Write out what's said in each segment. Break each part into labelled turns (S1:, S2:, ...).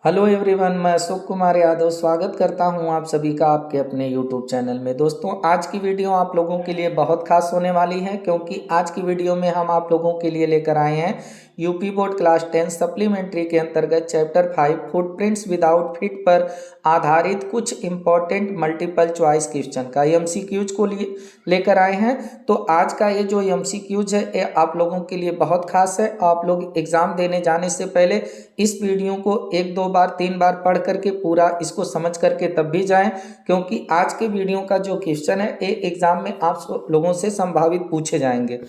S1: Hello everyone, मैं अशोक कुमार यादव स्वागत करता हूं आप सभी का आपके अपने यूट्यूब चैनल में। दोस्तों, आज की वीडियो आप लोगों के लिए बहुत खास होने वाली है, क्योंकि आज की वीडियो में हम आप लोगों के लिए लेकर आए हैं यूपी बोर्ड क्लास 10 सप्लीमेंट्री के अंतर्गत चैप्टर 5 फुटप्रिंट्स विदाउट फीट पर आधारित कुछ इंपॉर्टेंट मल्टीपल चॉइस क्वेश्चन का एमसीक्यूज को लेकर आए हैं। तो आज का ये जो एमसीक्यूज है ये आप लोगों के लिए बहुत खास है। आप लोग एग्जाम देने जाने से पहले इस वीडियो को 1-2 बार 3 बार पढ़ करके पूरा इसको समझ करके तब भी जाएं, क्योंकि आज के वीडियो का जो क्वेश्चन है ये एग्जाम में आप लोगों से संभावित पूछे जाएंगे।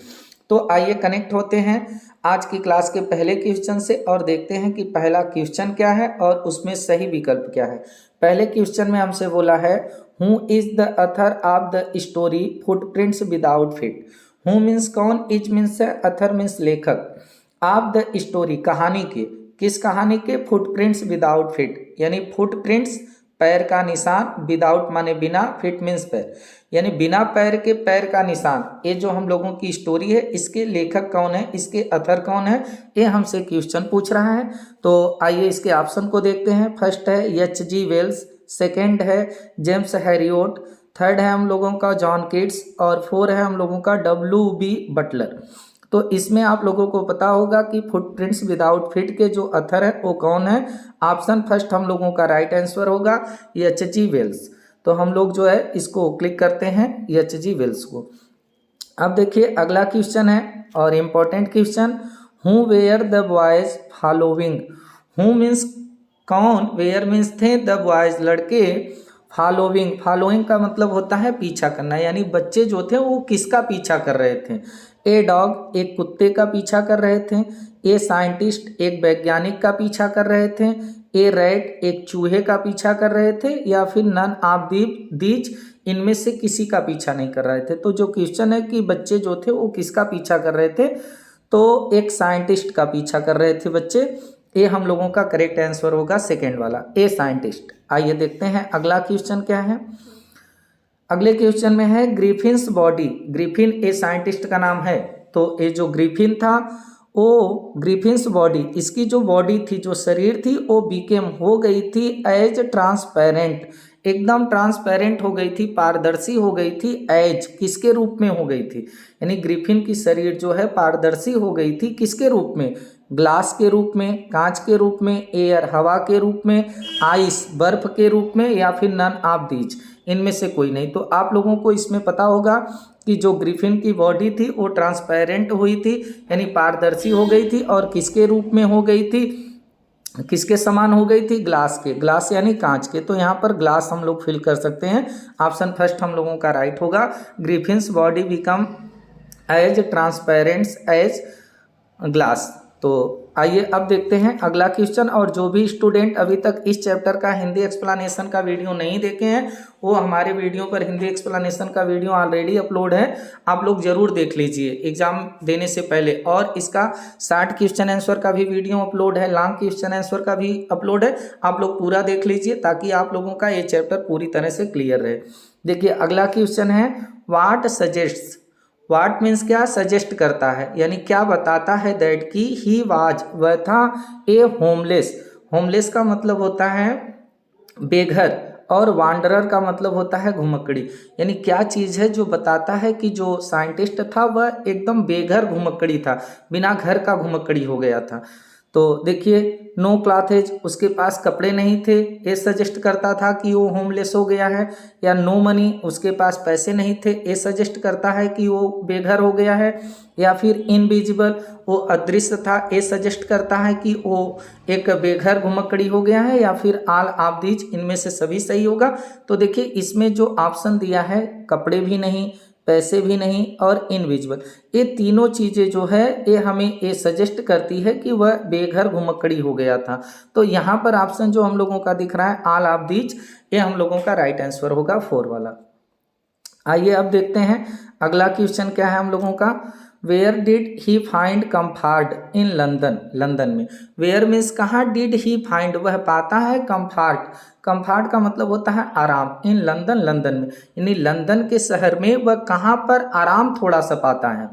S1: तो आइए कनेक्ट होते हैं आज की क्लास के पहले क्वेश्चन से और देखते हैं कि पहला क्वेश्चन क्या है और उसमें सही विकल्प क्या है। पहले क्वेश्चन में हमसे बोला है who is the Athar of the story footprints without feet. Who means कौन, इज मीन्स अथर मीन्स लेखक, ऑफ द स्टोरी कहानी के, किस कहानी के, फुटप्रिंट्स विदाउट फीट यानी फुटप्रिंट्स पैर का निशान, विदाउट माने बिना, फिट मीन्स पैर यानी बिना पैर के पैर का निशान। ये जो हम लोगों की स्टोरी है इसके लेखक कौन है, इसके अथर कौन है, ये हमसे क्वेश्चन पूछ रहा है। तो आइए इसके ऑप्शन को देखते हैं। फर्स्ट है एच.जी. वेल्स, सेकेंड है जेम्स हैरियोट, थर्ड है हम लोगों का जॉन किट्स और फोर है हम लोगों का W.B. बटलर। तो इसमें आप लोगों को पता होगा कि फुटप्रिंट्स विदाउट फीट के जो अथर है वो कौन है। ऑप्शन फर्स्ट हम लोगों का राइट आंसर होगा एच.जी. वेल्स। तो हम लोग जो है इसको क्लिक करते हैं एच.जी. वेल्स को। अब देखिए अगला क्वेश्चन है और important question, who were the boys following. Who means कौन, वेयर मीन्स थे, द बॉयज लड़के, फॉलोइंग, फॉलोइंग का मतलब होता है पीछा करना, यानी बच्चे जो थे वो किसका पीछा कर रहे थे। ए डॉग एक कुत्ते का पीछा कर रहे थे, ए साइंटिस्ट एक वैज्ञानिक का पीछा कर रहे थे, ए रैट एक चूहे का पीछा कर रहे थे, या फिर नन ऑफ दीज इनमें से किसी का पीछा नहीं कर रहे थे। तो जो क्वेश्चन है कि बच्चे जो थे वो किसका पीछा कर रहे थे, तो एक साइंटिस्ट का पीछा कर रहे थे बच्चे। ये हम लोगों का करेक्ट आंसर होगा सेकेंड वाला, ए साइंटिस्ट। आइए देखते हैं अगला क्वेश्चन क्या है। अगले क्वेश्चन में है Griffin's body. Griffin a scientist का नाम है, तो ये जो ग्रिफिन था वो ग्रिफिन्स बॉडी, इसकी जो बॉडी थी, जो शरीर थी, वो बीकेम हो गई थी एज ट्रांसपेरेंट, एकदम ट्रांसपेरेंट हो गई थी, पारदर्शी हो गई थी। एज किसके रूप में हो गई थी, यानी ग्रिफिन की शरीर जो है पारदर्शी हो गई थी किसके रूप में, ग्लास के रूप में, कांच के रूप में, एयर हवा के रूप में, आइस बर्फ के रूप में, या फिर नन ऑफ दीज इनमें से कोई नहीं। तो आप लोगों को इसमें पता होगा कि जो ग्रिफिन की बॉडी थी वो ट्रांसपेरेंट हुई थी यानी पारदर्शी हो गई थी, और किसके रूप में हो गई थी, किसके समान हो गई थी, ग्लास के, ग्लास यानी कांच के। तो यहाँ पर ग्लास हम लोग फिल कर सकते हैं। ऑप्शन फर्स्ट हम लोगों का राइट होगा, Griffin's body become as transparent as glass. तो आइए अब देखते हैं अगला क्वेश्चन। और जो भी स्टूडेंट अभी तक इस चैप्टर का हिंदी एक्सप्लेनेशन का वीडियो नहीं देखे हैं, वो हमारे वीडियो पर हिंदी एक्सप्लेनेशन का वीडियो ऑलरेडी अपलोड है, आप लोग जरूर देख लीजिए एग्जाम देने से पहले। और इसका शॉर्ट क्वेश्चन आंसर का भी वीडियो अपलोड है, लॉन्ग क्वेश्चन आंसर का भी अपलोड है, आप लोग पूरा देख लीजिए ताकि आप लोगों का ये चैप्टर पूरी तरह से क्लियर रहे। देखिए अगला क्वेश्चन है व्हाट सजेस्ट्स। वाट मीन्स क्या, सजेस्ट करता है यानी क्या बताता है, दैट की ही वाज वह था, ए होमलेस, होमलेस का मतलब होता है बेघर, और वांडरर का मतलब होता है घुमक्कड़ी। यानी क्या चीज़ है जो बताता है कि जो साइंटिस्ट था वह एकदम बेघर घुमक्कड़ी था, बिना घर का घुमक्कड़ी हो गया था। तो देखिए नो क्लॉथेज, उसके पास कपड़े नहीं थे, ये सजेस्ट करता था कि वो होमलेस हो गया है। या नो मनी, उसके पास पैसे नहीं थे, ये सजेस्ट करता है कि वो बेघर हो गया है। या फिर इनविजिबल, वो अदृश्य था, ये सजेस्ट करता है कि वो एक बेघर घुमक्कड़ी हो गया है। या फिर ऑल ऑफ दीज इनमें से सभी सही होगा। तो देखिए इसमें जो ऑप्शन दिया है, कपड़े भी नहीं, पैसे भी नहीं और इनविजिबल, ये तीनों चीज़ें जो है ये हमें ये सजेस्ट करती है कि वह बेघर घुमक्कड़ी हो गया था। तो यहाँ पर ऑप्शन जो हम लोगों का दिख रहा है ऑल ऑफ दीज, ये हम लोगों का राइट आंसर होगा 4 वाला। आइए अब देखते हैं अगला क्वेश्चन क्या है हम लोगों का। Where did he find comfort in London. London में वेयर मीन्स कहाँ, डिड ही फाइंड वह पाता है, कम्फर्ट, कम्फर्ट का मतलब होता है आराम, इन लंदन लंदन में यानी लंदन के शहर में वह कहाँ पर आराम थोड़ा सा पाता है।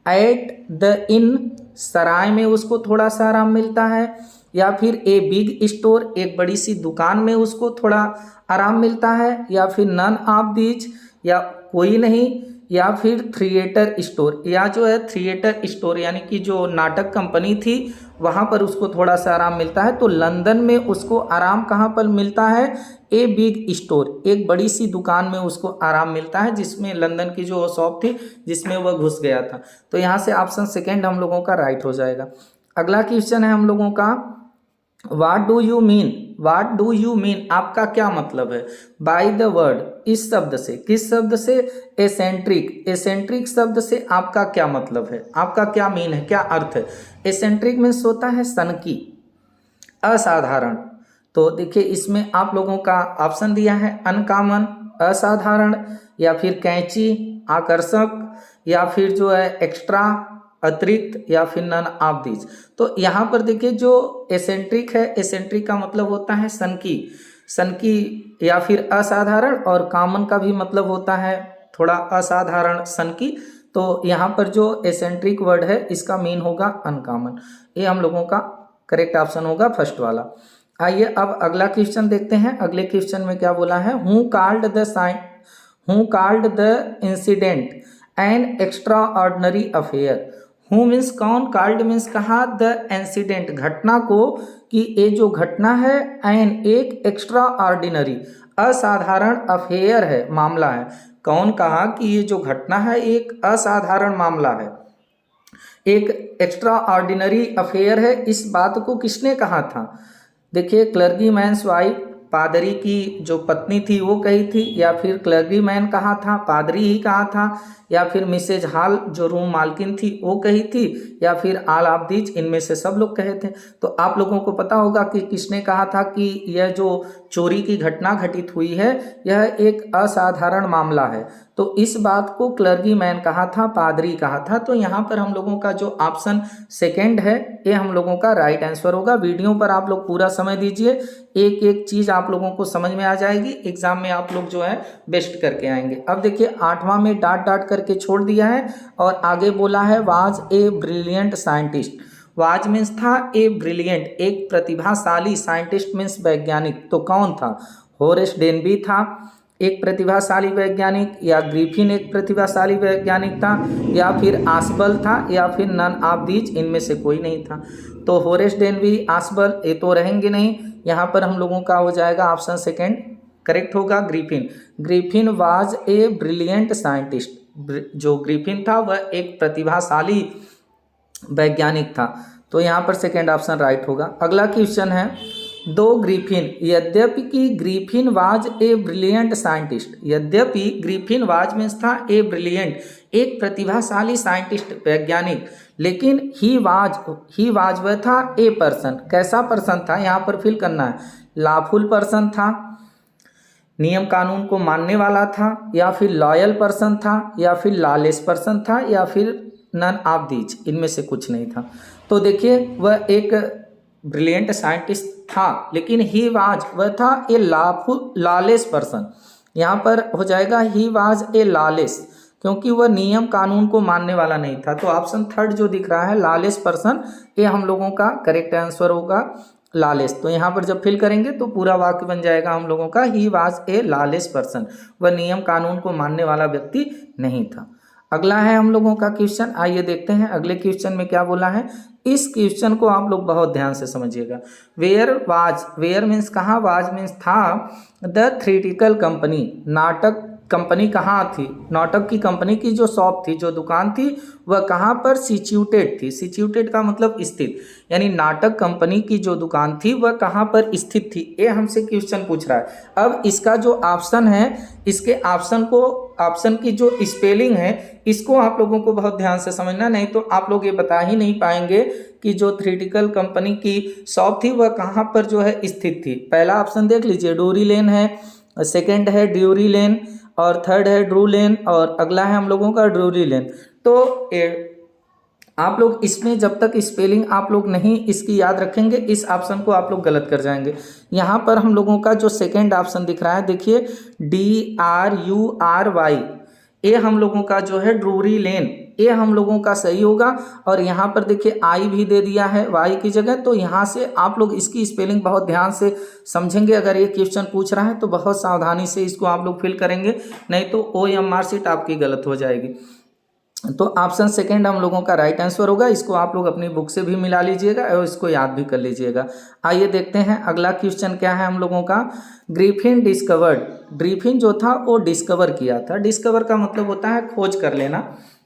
S1: एट द इन, सराय में उसको थोड़ा सा आराम मिलता है, या फिर ए बिग स्टोर, एक बड़ी सी दुकान में उसको थोड़ा आराम मिलता है, या फिर नन ऑफ दीज, या कोई नहीं, या फिर थिएटर स्टोर, या जो है थिएटर स्टोर यानी कि जो नाटक कंपनी थी वहाँ पर उसको थोड़ा सा आराम मिलता है। तो लंदन में उसको आराम कहाँ पर मिलता है? ए बिग स्टोर, एक बड़ी सी दुकान में उसको आराम मिलता है, जिसमें लंदन की जो शॉप थी जिसमें वह घुस गया था। तो यहाँ से ऑप्शन सेकेंड हम लोगों का राइट हो जाएगा। अगला क्वेश्चन है हम लोगों का, what do you mean, what do you mean, आपका क्या मतलब है? बाय द वर्ड, इस शब्द से, किस शब्द से? एसेंट्रिक, एसेंट्रिक शब्द से आपका क्या मतलब है, आपका क्या मीन है, क्या अर्थ है? एसेंट्रिक मीन्स होता है सनकी, असाधारण। तो देखिए इसमें आप लोगों का ऑप्शन दिया है अनकॉमन, असाधारण, या फिर कैची, आकर्षक, या फिर जो है एक्स्ट्रा, अतिरिक्त, या फिर नन ऑफ दीज। तो यहाँ पर देखिए जो एसेंट्रिक है, एसेंट्रिक का मतलब होता है सनकी, सनकी या फिर असाधारण, और कॉमन का भी मतलब होता है थोड़ा असाधारण, सनकी। तो यहाँ पर जो एसेंट्रिक वर्ड है इसका मीन होगा अनकॉमन। ये हम लोगों का करेक्ट ऑप्शन होगा फर्स्ट वाला। आइए अब अगला क्वेश्चन देखते हैं। अगले क्वेश्चन में क्या बोला है? Who called the incident an extra ordinary affair. Who means कौन, कॉल्ड मीन्स कहा, द इंसिडेंट घटना को, कि ये जो घटना है, एन एक एक्स्ट्रा ऑर्डिनरी असाधारण अफेयर है, मामला है। कौन कहा कि ये जो घटना है एक असाधारण मामला है, एक एक्स्ट्रा ऑर्डिनरी अफेयर है, इस बात को किसने कहा था? देखिए क्लर्गी मैन्स वाइफ, पादरी की जो पत्नी थी वो कही थी, या फिर क्लर्गी मैन कहा था, पादरी ही कहा था, या फिर मिसेज हॉल जो रूम मालकिन थी वो कही थी, या फिर ऑल ऑफ दीज, इनमें से सब लोग कहे थे। तो आप लोगों को पता होगा कि किसने कहा था कि यह जो चोरी की घटना घटित हुई है यह एक असाधारण मामला है। तो इस बात को क्लर्गी मैन कहा था, पादरी कहा था। तो यहाँ पर हम लोगों का जो ऑप्शन सेकेंड है ये हम लोगों का राइट आंसर होगा। वीडियो पर आप लोग पूरा समय दीजिए, एक एक चीज आप लोगों को समझ में आ जाएगी, एग्जाम में आप लोग जो है बेस्ट करके आएंगे। अब देखिए 8वां में डाट डाट करके छोड़ दिया है और आगे बोला है was a brilliant scientist. Was means था, ए ब्रिलियंट एक प्रतिभाशाली, साइंटिस्ट मीन्स वैज्ञानिक। तो कौन था? होरेस डेनबी था एक प्रतिभाशाली वैज्ञानिक, या ग्रिफिन एक प्रतिभाशाली वैज्ञानिक था, या फिर आसबल था, या फिर नन ऑफ दीज, इनमें से कोई नहीं था। तो होरेस डेनबी, आसबल ये तो रहेंगे नहीं। यहाँ पर हम लोगों का हो जाएगा ऑप्शन सेकेंड करेक्ट होगा, Griffin. Griffin was a brilliant scientist. जो ग्रिफिन था वह एक प्रतिभाशाली वैज्ञानिक था। तो यहाँ पर सेकेंड ऑप्शन राइट होगा। अगला क्वेश्चन है, दो ग्रिफिन, यद्यपि कि Griffin was a brilliant scientist, यद्यपि ग्रिफिन वाज मीन्स था ए ब्रिलियंट एक प्रतिभाशाली साइंटिस्ट वैज्ञानिक, लेकिन ही वाज वह था ए पर्सन। कैसा पर्सन था यहाँ पर फिल करना है, लॉफुल पर्सन था, नियम कानून को मानने वाला था, या फिर लॉयल पर्सन था, या फिर लॉलेस पर्सन था, या फिर नन ऑफ दीज, इनमें से कुछ नहीं था। तो देखिए वह एक ब्रिलियंट साइंटिस्ट था, लेकिन ही वाज वह था ए लॉलेस पर्सन। यहाँ पर हो जाएगा ही वाज ए लॉलेस, क्योंकि वह नियम कानून को मानने वाला नहीं था। तो ऑप्शन थर्ड जो दिख रहा है लॉलेस पर्सन, ये हम लोगों का करेक्ट आंसर होगा, लॉलेस। तो यहाँ पर जब फिल करेंगे तो पूरा वाक्य बन जाएगा हम लोगों का, he was a lawless person, वह नियम कानून को मानने वाला व्यक्ति नहीं था। अगला है हम लोगों का क्वेश्चन, आइए देखते हैं अगले क्वेश्चन में क्या बोला है। इस क्वेश्चन को आप लोग बहुत ध्यान से समझिएगा। वेयर वाज, वेयर मीन्स कहाँ, वाज मीन्स था, द थिएट्रिकल कंपनी, नाटक कंपनी कहाँ थी, नाटक की कंपनी की जो शॉप थी, जो दुकान थी, वह कहाँ पर सिचुएटेड थी। सिचुएटेड का मतलब स्थित, यानी नाटक कंपनी की जो दुकान थी वह कहाँ पर स्थित थी, ये हमसे क्वेश्चन पूछ रहा है। अब इसका जो ऑप्शन है, इसके ऑप्शन को, ऑप्शन की जो स्पेलिंग है इसको आप लोगों को बहुत ध्यान से समझना, नहीं तो आप लोग ये बता ही नहीं पाएंगे कि जो थिएट्रिकल कंपनी की शॉप थी वह कहाँ पर जो है स्थित थी। पहला ऑप्शन देख लीजिए, डोरी लेन है, सेकेंड है ड्यूरी लेन, और थर्ड है ड्रू लेन, और अगला है हम लोगों का ड्रूरी लेन। तो आप लोग इसमें जब तक स्पेलिंग आप लोग नहीं इसकी याद रखेंगे, इस ऑप्शन को आप लोग गलत कर जाएंगे। यहाँ पर हम लोगों का जो सेकेंड ऑप्शन दिख रहा है, देखिए DRURY, ये हम लोगों का जो है ड्रूरी लेन, ये हम लोगों का सही होगा। और यहाँ पर देखिए आई भी दे दिया है वाई की जगह, तो यहाँ से आप लोग इसकी स्पेलिंग बहुत ध्यान से समझेंगे। अगर ये क्वेश्चन पूछ रहा है तो बहुत सावधानी से इसको आप लोग फिल करेंगे, नहीं तो OM मार्कशीट आपकी गलत हो जाएगी। तो ऑप्शन सेकंड हम लोगों का राइट आंसर होगा। इसको आप लोग अपनी बुक से भी मिला लीजिएगा और इसको याद भी कर लीजिएगा। आइए देखते हैं अगला क्वेश्चन क्या है हम लोगों का। ग्रिफिन डिस्कवर्ड, ग्रिफिन जो था वो डिस्कवर किया था। डिस्कवर का मतलब होता है खोज कर लेना।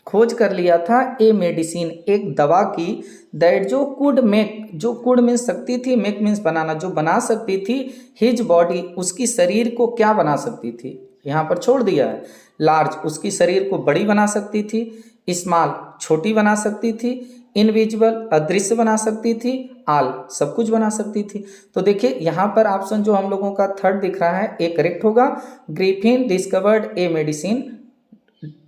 S1: खोज कर लिया था ए मेडिसिन, एक दवा की, दैट जो कुड मेक, जो कुड मीन्स सकती थी, मेक मीन्स बनाना, जो बना सकती थी, हिज बॉडी, उसकी शरीर को क्या बना सकती थी, यहाँ पर छोड़ दिया है। लार्ज, उसकी शरीर को बड़ी बना सकती थी। स्मॉल, छोटी बना सकती थी। इनविजिबल, अदृश्य बना सकती थी। ऑल, सब कुछ बना सकती थी। तो देखिए यहाँ पर ऑप्शन जो हम लोगों का थर्ड दिख रहा है ये करेक्ट होगा। Griffin discovered a medicine,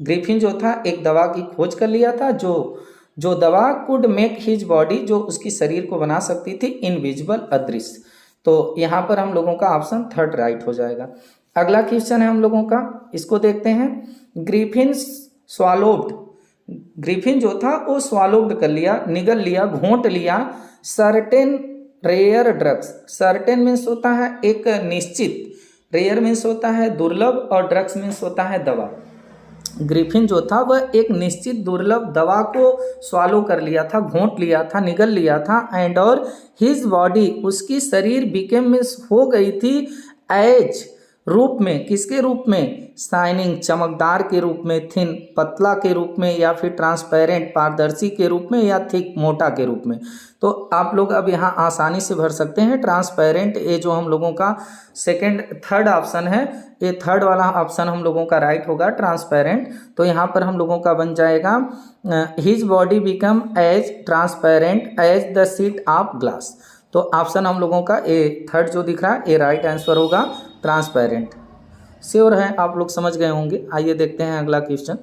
S1: Griffin जो था एक दवा की खोज कर लिया था, जो दवा कुड मेक हिज बॉडी, जो उसकी शरीर को बना सकती थी, इनविजिबल, अदृश्य। तो यहाँ पर हम लोगों का ऑप्शन थर्ड राइट हो जाएगा। अगला क्वेश्चन है हम लोगों का, इसको देखते हैं। ग्रिफिन स्वॉलोव्ड, ग्रिफिन जो था वो स्वॉलोव्ड कर लिया, निगल लिया, घोंट लिया certain rare drugs. Certain means होता है एक निश्चित, रेयर मीन्स होता है दुर्लभ, और ड्रग्स मीन्स होता है दवा। ग्रिफिन जो था वह एक निश्चित दुर्लभ दवा को स्वालो कर लिया था, घोंट लिया था, निगल लिया था। एंड और हिज बॉडी, उसकी शरीर बिकेम मीन्स हो गई थी, एज रूप में, किसके रूप में, शाइनिंग, चमकदार के रूप में, थिन, पतला के रूप में, या फिर ट्रांसपेरेंट, पारदर्शी के रूप में, या थिक, मोटा के रूप में। तो आप लोग अब यहाँ आसानी से भर सकते हैं ट्रांसपेरेंट। ये जो हम लोगों का थर्ड ऑप्शन है, ये थर्ड वाला ऑप्शन हम लोगों का राइट होगा, ट्रांसपेरेंट। तो यहाँ पर हम लोगों का बन जाएगा his body become as transparent as the sheet of glass. तो ऑप्शन हम लोगों का ए थर्ड जो दिख रहा है ये राइट आंसर होगा, ट्रांसपेरेंट। श्योर है आप लोग समझ गए होंगे। आइए देखते हैं अगला question.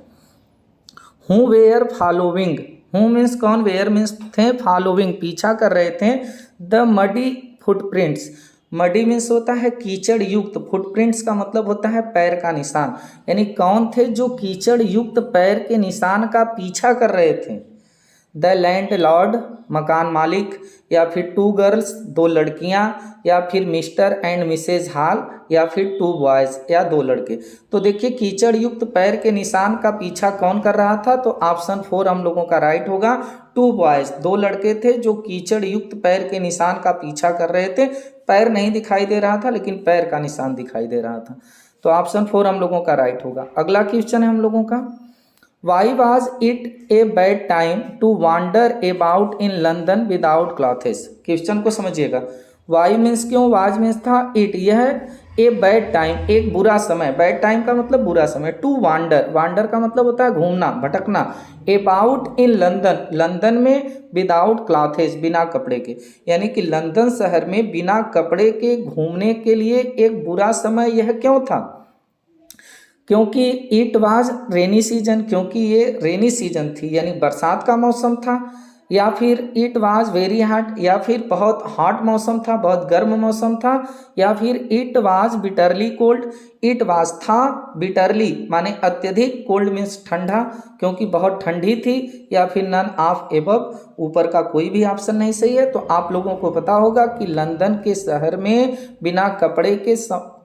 S1: Who were following, who means कौन, वेयर मीन्स थे, फॉलोइंग पीछा कर रहे थे, the muddy footprints. Muddy means होता है कीचड़ युक्त, फुटप्रिंट्स का मतलब होता है पैर का निशान। यानी कौन थे जो कीचड़ युक्त पैर के निशान का पीछा कर रहे थे। द लैंड लॉर्ड, मकान मालिक, या फिर टू गर्ल्स, दो लड़कियां, या फिर मिस्टर एंड मिसेज हॉल, या फिर टू बॉयज, या दो लड़के। तो देखिए कीचड़ युक्त पैर के निशान का पीछा कौन कर रहा था, तो ऑप्शन 4 हम लोगों का राइट होगा, टू बॉयज, दो लड़के थे जो कीचड़ युक्त पैर के निशान का पीछा कर रहे थे। पैर नहीं दिखाई दे रहा था लेकिन पैर का निशान दिखाई दे रहा था। तो ऑप्शन 4 हम लोगों का राइट होगा। अगला क्वेश्चन है हम लोगों का, Why was it a bad time to wander about in London without clothes? Question को समझिएगा। वाई मीन्स क्यों, वाज मीन्स था, इट, यह ए बैड टाइम, एक बुरा समय। बैड टाइम का मतलब बुरा समय। टू वांडर, वांडर का मतलब होता है घूमना, भटकना। अबाउट इन लंदन, लंदन में, विदाउट क्लॉथेस, बिना कपड़े के। यानी कि लंदन शहर में बिना कपड़े के घूमने के लिए एक बुरा समय यह क्यों था, क्योंकि इट वाज रेनी सीजन, क्योंकि ये रेनी सीजन थी यानी बरसात का मौसम था, या फिर इट वाज वेरी हॉट, या फिर बहुत हॉट मौसम था, बहुत गर्म मौसम था, या फिर it was bitterly cold, it was था, बिटरली माने अत्यधिक, कोल्ड मीन्स ठंडा, क्योंकि बहुत ठंडी थी, या फिर नन ऑफ एबव, ऊपर का कोई भी ऑप्शन नहीं सही है। तो आप लोगों को पता होगा कि लंदन के शहर में बिना कपड़े के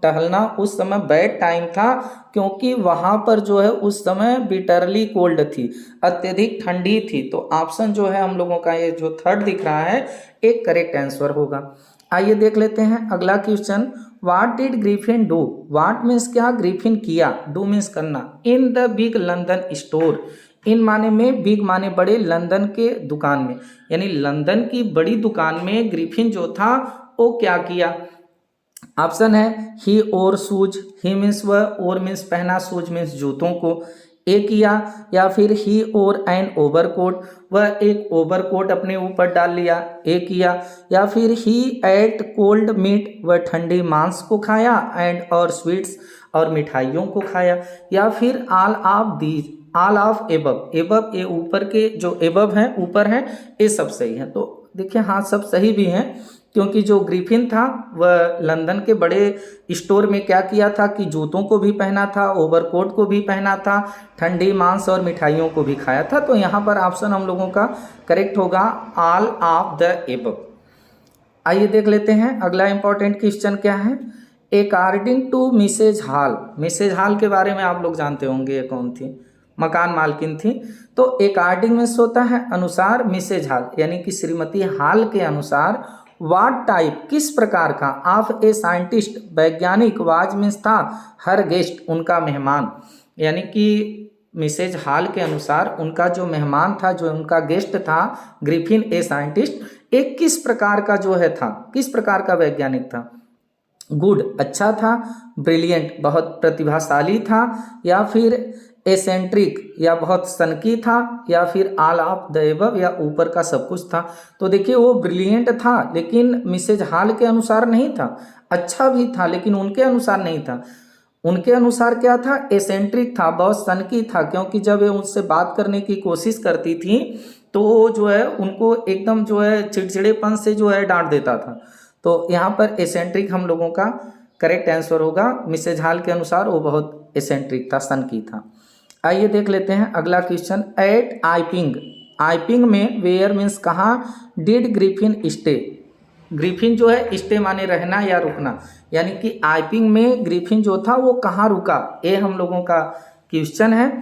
S1: टहलना उस समय बैड टाइम था, क्योंकि वहाँ पर जो है उस समय बिटरली कोल्ड थी, अत्यधिक ठंडी थी। तो ऑप्शन जो है हम लोगों का ये जो थर्ड दिख रहा है एक करेक्ट आंसर होगा। आइए देख लेते हैं अगला question. What did Griffin do, what means क्या, ग्रिफिन किया, डू मीन्स करना, in the big London store, in माने में, बिग माने बड़े, लंदन के दुकान में, यानी लंदन की बड़ी दुकान में ग्रिफिन जो था वो क्या किया। ऑप्शन है ही और शूज, ही मीन्स वह, और मीन्स पहना, शूज मीन्स जूतों को, ए किया, या फिर ही और एन ओवरकोट, वह एक ओवरकोट अपने ऊपर डाल लिया, ए किया, या फिर ही एट कोल्ड मीट, वह ठंडी मांस को खाया, एंड और स्वीट्स, और मिठाइयों को खाया, या फिर all of these, all of above, above ये ऊपर के जो एबव हैं ऊपर हैं ये सब सही है। तो देखिए हाँ सब सही भी हैं। क्योंकि जो ग्रिफिन था वह लंदन के बड़े स्टोर में क्या किया था कि जूतों को भी पहना था, ओवरकोट को भी पहना था, ठंडी मांस और मिठाइयों को भी खाया था। तो यहाँ पर ऑप्शन हम लोगों का करेक्ट होगा ऑल ऑफ द एबव। आइए देख लेते हैं अगला इंपॉर्टेंट क्वेश्चन क्या है। According to Mrs Hall, Mrs Hall के बारे में आप लोग जानते होंगे, ये कौन थी, मकान मालकिन थी। तो अकॉर्डिंग में होता है अनुसार, मिसेज हॉल यानी कि श्रीमती हॉल के अनुसार, वाट टाइप किस प्रकार का, ऑफ ए साइंटिस्ट वैज्ञानिक, वाज मीन्स था, हर गेस्ट उनका मेहमान, यानी कि मिसेज हॉल के अनुसार उनका जो मेहमान था, जो उनका गेस्ट था ग्रिफिन ए साइंटिस्ट, एक किस प्रकार का जो है था, किस प्रकार का वैज्ञानिक था। गुड अच्छा था, ब्रिलियंट बहुत प्रतिभाशाली था, या फिर एसेंट्रिक या बहुत सनकी था, या फिर ऑल ऑफ द एबव या ऊपर का सब कुछ था। तो देखिए वो ब्रिलियंट था लेकिन मिसेज हॉल के अनुसार नहीं था, अच्छा भी था लेकिन उनके अनुसार नहीं था। उनके अनुसार क्या था, एसेंट्रिक था, बहुत सनकी था, क्योंकि जब ये उनसे बात करने की कोशिश करती थी तो वो जो है उनको एकदम जो है चिड़चिड़ेपन से जो है डांट देता था। तो यहाँ पर एसेंट्रिक हम लोगों का करेक्ट आंसर होगा। मिसेज हॉल के अनुसार वो बहुत एसेंट्रिक था, सनकी था। आइए देख लेते हैं अगला क्वेश्चन। एट आइपिंग, आइपिंग में वेयर मीन्स कहाँ, डिड ग्रिफिन स्टे, ग्रिफिन जो है स्टे माने रहना या रुकना, यानी कि आइपिंग में ग्रिफिन जो था वो कहाँ रुका, ये हम लोगों का क्वेश्चन है।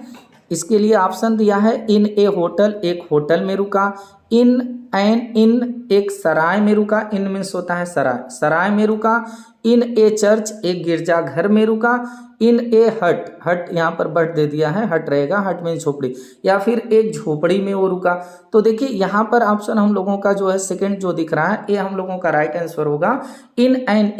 S1: इसके लिए ऑप्शन दिया है इन ए होटल, एक होटल में रुका, इन एन इन एक सराय में रुका, इन मीन्स होता है सराय, सराय में रुका, इन ए चर्च एक गिरजाघर में रुका, इन ए हट, हट यहाँ पर बट दे दिया है, हट रहेगा, हट में झोपड़ी, या फिर एक झोपड़ी में वो रुका। तो देखिए यहाँ पर ऑप्शन हम लोगों का जो है सेकंड जो दिख रहा है ये हम लोगों का राइट आंसर होगा, इन एन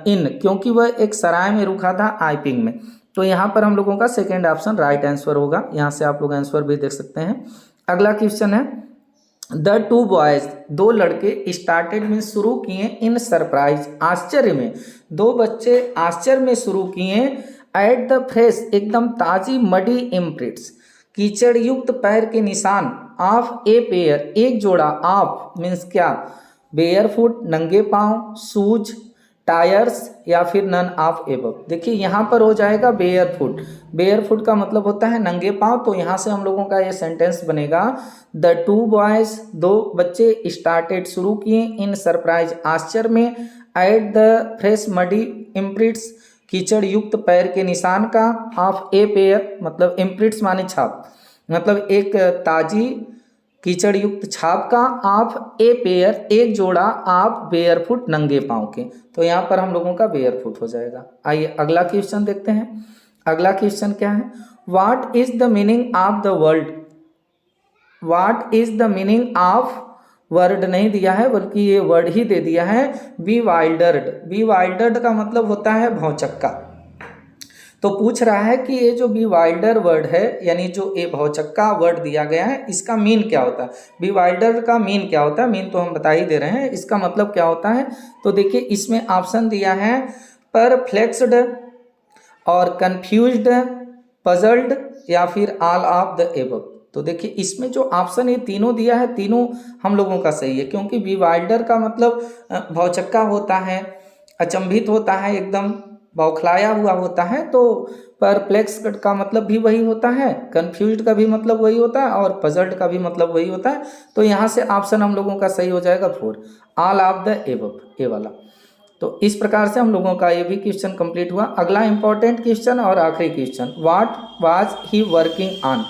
S1: इन, क्योंकि वह एक सराय में रुका था आइपिंग में। तो यहाँ पर हम लोगों का सेकेंड ऑप्शन राइट आंसर होगा। यहाँ से आप लोग आंसर भी देख सकते हैं। अगला क्वेश्चन है, द टू बॉयज, दो लड़के, स्टार्टेड में शुरू किए, इन सरप्राइज आश्चर्य में, दो बच्चे आश्चर्य में शुरू किए, एट द फ्रेश एकदम ताजी, मडी इम्प्रिंट्स कीचड़ युक्त पैर के निशान, ऑफ ए पेयर एक जोड़ा, ऑफ मीन्स क्या, बेयर फुट नंगे पाँव, शूज, टायर्स, या फिर नन ऑफ एबव। देखिए यहाँ पर हो जाएगा बेयर फुट, बेयर फुट का मतलब होता है नंगे पाँव। तो यहाँ से हम लोगों का ये सेंटेंस बनेगा, द टू बॉयज दो बच्चे, स्टार्टेड शुरू किए, इन सरप्राइज आश्चर्य में, at the fresh muddy imprints कीचड़ युक्त पैर के निशान का, ऑफ ए पेयर मतलब इम्प्रिंट्स माने छाप, मतलब एक ताजी कीचड़ युक्त छाप का, ऑफ ए पेयर एक जोड़ा, ऑफ बेयर फुट नंगे पाँव के। तो यहाँ पर हम लोगों का बेयर फुट हो जाएगा। आइए अगला क्वेश्चन देखते हैं। अगला क्वेश्चन क्या है, what is the meaning of the word, what is the meaning of, word नहीं दिया है बल्कि ये वर्ड ही दे दिया है, बी वाइल्डर्ड। बी वाइल्डर्ड का मतलब होता है भौचक्का। तो पूछ रहा है कि ये जो बी वाइल्डर वर्ड है, यानी जो ये भौचक्का वर्ड दिया गया है, इसका मीन क्या होता है। बी वाइल्डर का मीन क्या होता है, मीन तो हम बता ही दे रहे हैं, इसका मतलब क्या होता है। तो देखिए इसमें ऑप्शन दिया है परप्लेक्स्ड और कंफ्यूज्ड, पजल्ड, या फिर ऑल ऑफ द एबव। तो देखिए इसमें जो ऑप्शन ये तीनों दिया है, तीनों हम लोगों का सही है, क्योंकि बी वाइल्डर का मतलब भौचक्का होता है, अचंभित होता है, एकदम बौखलाया हुआ होता है। तो परप्लेक्स्ड का मतलब भी वही होता है, कंफ्यूज्ड का भी मतलब वही होता है, और पजल्ड का भी मतलब वही होता है। तो यहाँ से ऑप्शन हम लोगों का सही हो जाएगा 4, ऑल ऑफ द एबव, ए वाला। तो इस प्रकार से हम लोगों का ये भी क्वेश्चन कंप्लीट हुआ। अगला इंपॉर्टेंट क्वेश्चन और आखिरी question, what was he working on.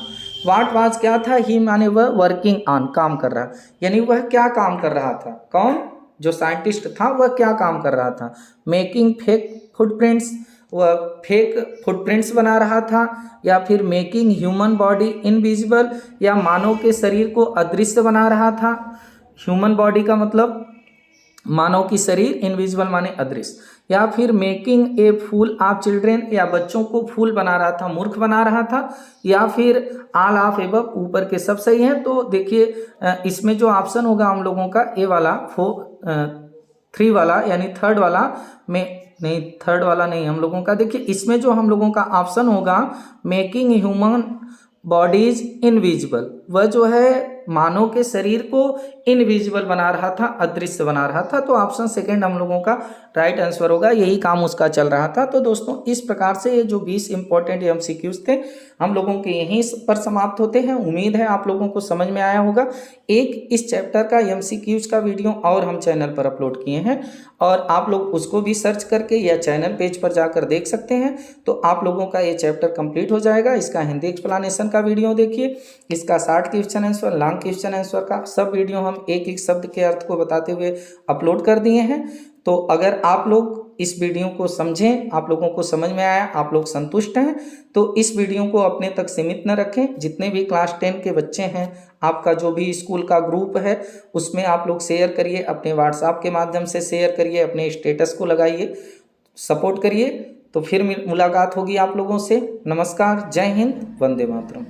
S1: What was क्या था, ही माने वह, वर्किंग ऑन काम कर रहा, यानी वह क्या काम कर रहा था, कौन, जो साइंटिस्ट था वह क्या काम कर रहा था। मेकिंग फेक फुटप्रिंट्स, वह फेक फुटप्रिंट्स बना रहा था, या फिर मेकिंग ह्यूमन बॉडी इनविजिबल, या मानव के शरीर को अदृश्य बना रहा था। ह्यूमन बॉडी का मतलब मानव की शरीर, इनविजिबल माने अदृश्य, या फिर making a fool of children, या बच्चों को फूल बना रहा था, मूर्ख बना रहा था, या फिर ऑल ऑफ एबव, ऊपर के सब सही हैं। तो देखिए इसमें जो ऑप्शन होगा हम लोगों का ए वाला 3 वाला, यानी थर्ड वाला में नहीं, थर्ड वाला नहीं हम लोगों का। देखिए इसमें जो हम लोगों का ऑप्शन होगा मेकिंग ह्यूमन बॉडीज इनविजिबल, वह जो है मानव के शरीर को इनविजिबल बना रहा था, अदृश्य बना रहा था। तो ऑप्शन सेकंड हम लोगों का राइट आंसर होगा, यही काम उसका चल रहा था। तो दोस्तों इस प्रकार से ये जो 20 इंपॉर्टेंट एमसीक्यूज थे हम लोगों के यहीं पर समाप्त होते हैं। उम्मीद है आप लोगों को समझ में आया होगा। एक इस चैप्टर का एमसीक्यूज का वीडियो और हम चैनल पर अपलोड किए हैं और आप लोग उसको भी सर्च करके या चैनल पेज पर जाकर देख सकते हैं। तो आप लोगों का ये चैप्टर कंप्लीट हो जाएगा। इसका हिंदी एक्सप्लेनेशन का वीडियो देखिए, इसका 60 question answer, long question answer का सब वीडियो हम एक एक शब्द के अर्थ को बताते हुए अपलोड कर दिए हैं। तो अगर आप लोग इस वीडियो को समझें, आप लोगों को समझ में आया, आप लोग संतुष्ट हैं, तो इस वीडियो को अपने तक सीमित न रखें। जितने भी क्लास 10 के बच्चे हैं, आपका जो भी स्कूल का ग्रुप है उसमें आप लोग शेयर करिए, अपने व्हाट्सएप के माध्यम से शेयर करिए, अपने स्टेटस को लगाइए, सपोर्ट करिए। तो फिर मुलाकात होगी आप लोगों से। नमस्कार, जय हिंद, वंदे मातरम।